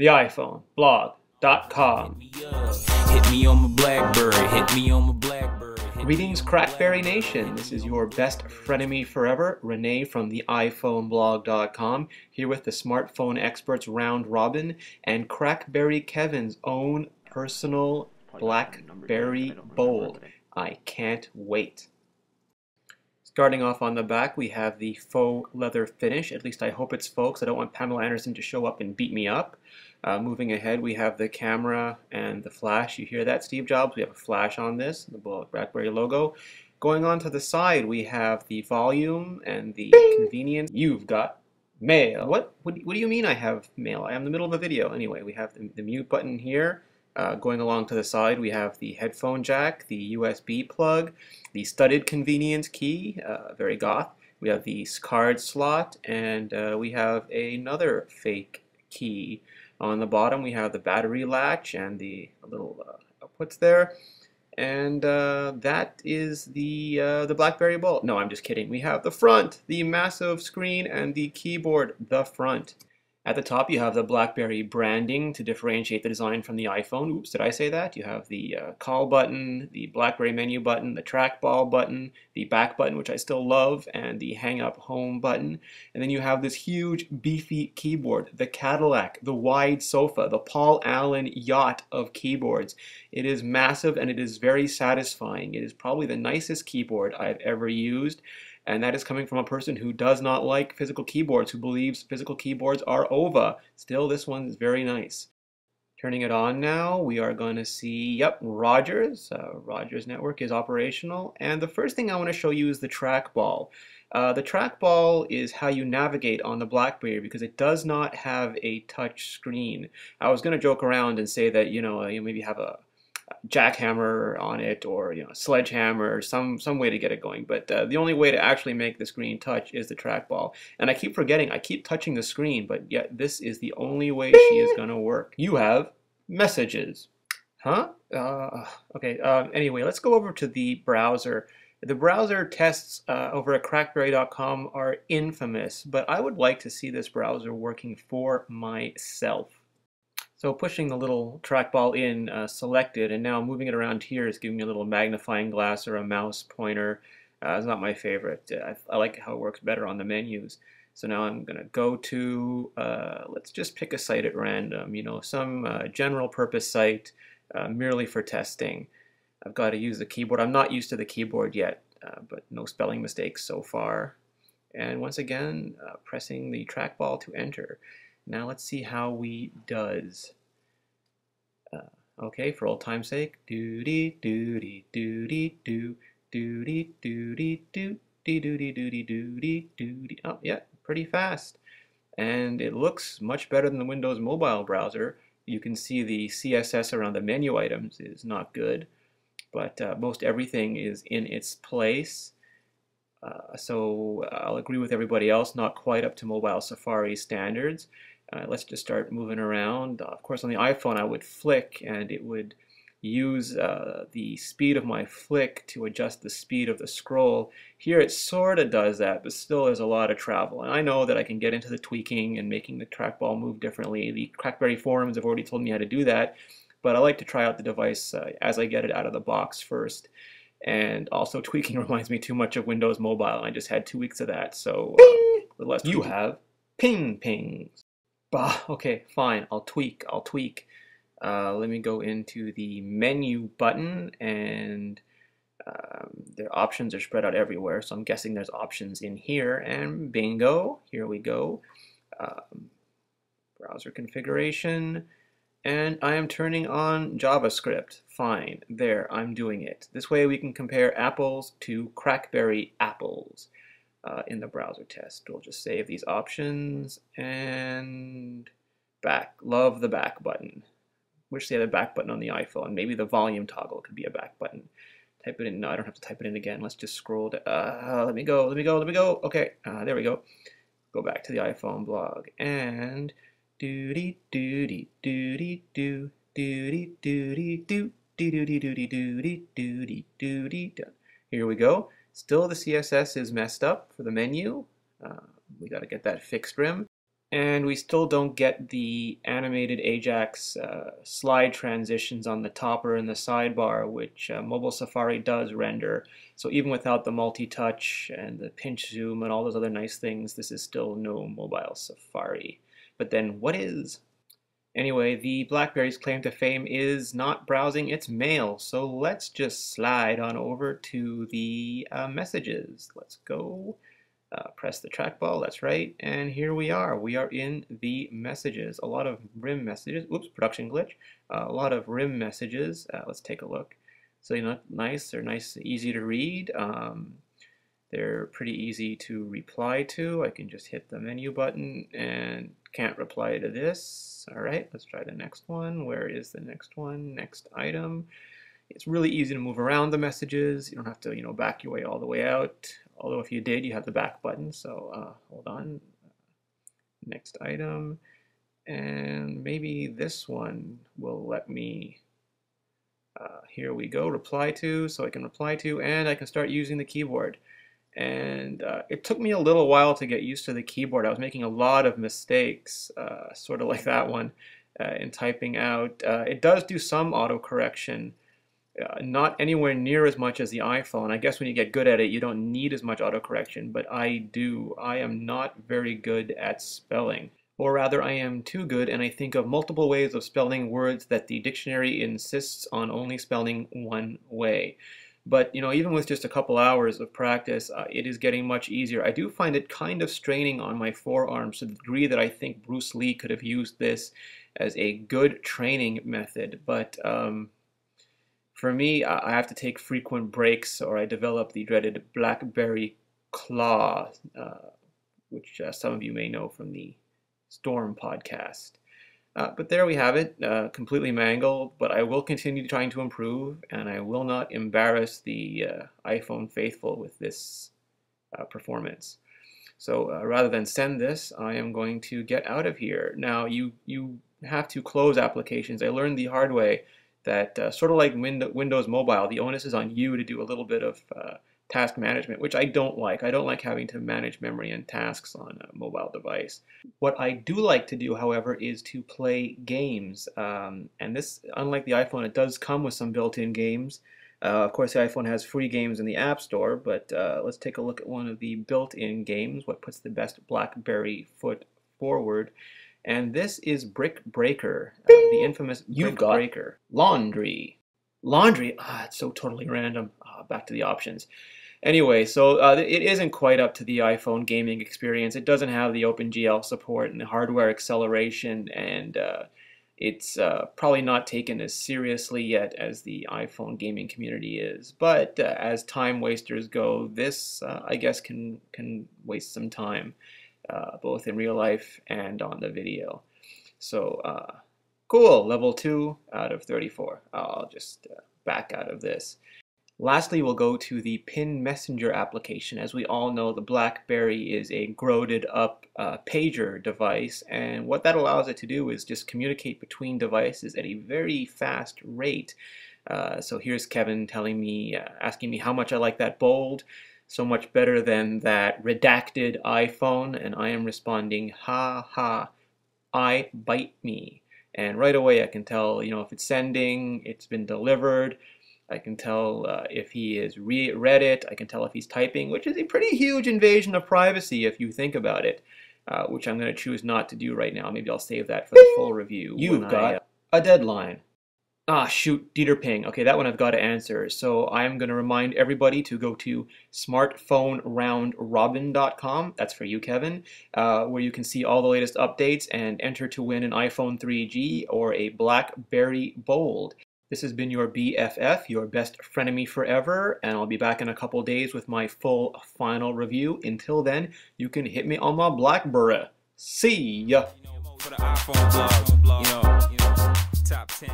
the iPhone blog.com. Hit me on my BlackBerry, hit me on my BlackBerry. Greetings, Crackberry Nation. This is your best frenemy forever, Renee from the iPhoneblog.com, here with the smartphone experts round robin and Crackberry Kevin's own personal BlackBerry Bold. I can't wait. Starting off on the back, we have the faux leather finish. At least I hope it's faux, because I don't want Pamela Anderson to show up and beat me up. Moving ahead, we have the camera and the flash. You hear that, Steve Jobs? We have a flash on this, the BlackBerry logo. Going on to the side, we have the volume and the convenience. You've got mail. What do you mean I have mail? I am in the middle of a video. Anyway, we have the mute button here. Going along to the side, we have the headphone jack, the USB plug, the studded convenience key, very goth. We have the card slot, and we have another fake key. On the bottom, we have the battery latch and the little outputs there. And that is the BlackBerry Bold. No, I'm just kidding. We have the front, the massive screen, and the keyboard, the front. At the top, you have the BlackBerry branding to differentiate the design from the iPhone. Oops, did I say that? You have the call button, the BlackBerry menu button, the trackball button, the back button, which I still love, and the hang-up home button. And then you have this huge, beefy keyboard, the Cadillac, the wide sofa, the Paul Allen yacht of keyboards. It is massive and it is very satisfying. It is probably the nicest keyboard I've ever used. And that is coming from a person who does not like physical keyboards, who believes physical keyboards are over. Still, this one is very nice. Turning it on now, we are going to see, yep, Rogers. Rogers network is operational. And the first thing I want to show you is the trackball. The trackball is how you navigate on the BlackBerry because it does not have a touch screen. I was going to joke around and say that, you maybe have a jackhammer on it, or a sledgehammer, some way to get it going, but the only way to actually make the screen touch is the trackball. And I keep forgetting, I keep touching the screen, but yet this is the only way she is gonna work. You have messages. Huh? Okay, anyway, let's go over to the browser. The browser tests over at crackberry.com are infamous, but I would like to see this browser working for myself. So pushing the little trackball in selected, and now moving it around here is giving me a little magnifying glass or a mouse pointer. It's not my favorite. I like how it works better on the menus. So now I'm going to go to, let's just pick a site at random, some general purpose site merely for testing. I've got to use the keyboard. I'm not used to the keyboard yet, but no spelling mistakes so far. And once again, pressing the trackball to enter. Now let's see how we does. Okay, for old time's sake, doody doody doody doo doody doody doo doody doody doody doody. Oh yeah, pretty fast, and it looks much better than the Windows mobile browser. You can see the CSS around the menu items is not good, but most everything is in its place. So I'll agree with everybody else, not quite up to mobile Safari standards. Let's just start moving around. Of course, on the iPhone, I would flick, and it would use the speed of my flick to adjust the speed of the scroll. Here, it sort of does that, but still there's a lot of travel. And I know that I can get into the tweaking and making the trackball move differently. The Crackberry forums have already told me how to do that, but I like to try out the device as I get it out of the box first. And also, tweaking reminds me too much of Windows Mobile. I just had 2 weeks of that, so the less you have ping pings. Bah, okay, fine. I'll tweak. Let me go into the menu button, and their options are spread out everywhere. So I'm guessing there's options in here, and bingo, here we go. Browser configuration. And I am turning on JavaScript. Fine, there, I'm doing it. This way we can compare apples to Crackberry apples in the browser test. We'll just save these options and back. Love the back button. Wish they had a back button on the iPhone. Maybe the volume toggle could be a back button. Type it in. No, I don't have to type it in again. Let's just scroll to, let me go. Okay, there we go. Go back to the iPhone blog and doody doody doody doo doody doody doo doody doody doody doody doody. Here we go. Still the CSS is messed up for the menu. We got to get that fixed, Rim. And we still don't get the animated Ajax slide transitions on the topper and the sidebar, which mobile Safari does render. So even without the multi-touch and the pinch zoom and all those other nice things, this is still no mobile Safari. But then what is? Anyway, the BlackBerry's claim to fame is not browsing its mail, so let's just slide on over to the messages. Let's go. Press the trackball, that's right, and here we are. We are in the messages. A lot of RIM messages. Oops, production glitch. A lot of RIM messages. Let's take a look. So, you know, nice. They're nice, easy to read. They're pretty easy to reply to. I can just hit the menu button and can't reply to this. All right, let's try the next one. Where is the next one? Next item. It's really easy to move around the messages. You don't have to, you know, back your way all the way out. Although if you did, you have the back button. So hold on. Next item. And maybe this one will let me, here we go, reply to. So I can reply to, and I can start using the keyboard. And it took me a little while to get used to the keyboard. I was making a lot of mistakes, sort of like that one, in typing out. It does do some autocorrection. Not anywhere near as much as the iPhone. I guess when you get good at it, you don't need as much autocorrection, but I do. I am not very good at spelling. Or rather, I am too good, and I think of multiple ways of spelling words that the dictionary insists on only spelling one way. But, you know, even with just a couple hours of practice, it is getting much easier. I do find it kind of straining on my forearms to the degree that I think Bruce Lee could have used this as a good training method. But, for me, I have to take frequent breaks or I develop the dreaded BlackBerry claw, which some of you may know from the Storm podcast. But there we have it, completely mangled, but I will continue trying to improve, and I will not embarrass the iPhone faithful with this performance. So rather than send this, I am going to get out of here. Now, you have to close applications. I learned the hard way that sort of like Windows Mobile, the onus is on you to do a little bit of task management, which I don't like. I don't like having to manage memory and tasks on a mobile device. What I do like to do, however, is to play games. And this, unlike the iPhone, it does come with some built-in games. Of course, the iPhone has free games in the App Store, but let's take a look at one of the built-in games, what puts the best BlackBerry foot forward. And this is Brick Breaker, the infamous Brick Breaker. Laundry. Laundry? It's so totally random. Back to the options. Anyway, so it isn't quite up to the iPhone gaming experience. It doesn't have the OpenGL support and the hardware acceleration, and it's probably not taken as seriously yet as the iPhone gaming community is. But as time wasters go, this, I guess, can waste some time. Both in real life and on the video. So cool, level 2 out of 34. I'll just back out of this. Lastly, we'll go to the Pin Messenger application. As we all know, the BlackBerry is a grodded up pager device, and what that allows it to do is just communicate between devices at a very fast rate. So here's Kevin telling me, asking me how much I like that Bold. So much better than that redacted iPhone, and I am responding, ha ha, I bite me. And right away I can tell, you know, if it's sending, it's been delivered. I can tell if he has read it. I can tell if he's typing, which is a pretty huge invasion of privacy if you think about it, which I'm going to choose not to do right now. Maybe I'll save that for the full review. You've got a deadline. Ah, shoot, Dieter Ping. Okay, that one I've got to answer. So I'm going to remind everybody to go to smartphoneroundrobin.com. That's for you, Kevin, where you can see all the latest updates and enter to win an iPhone 3G or a BlackBerry Bold. This has been your BFF, your best frenemy forever, and I'll be back in a couple days with my full final review. Until then, you can hit me on my BlackBerry. See ya! For the iPhone blog, top 10.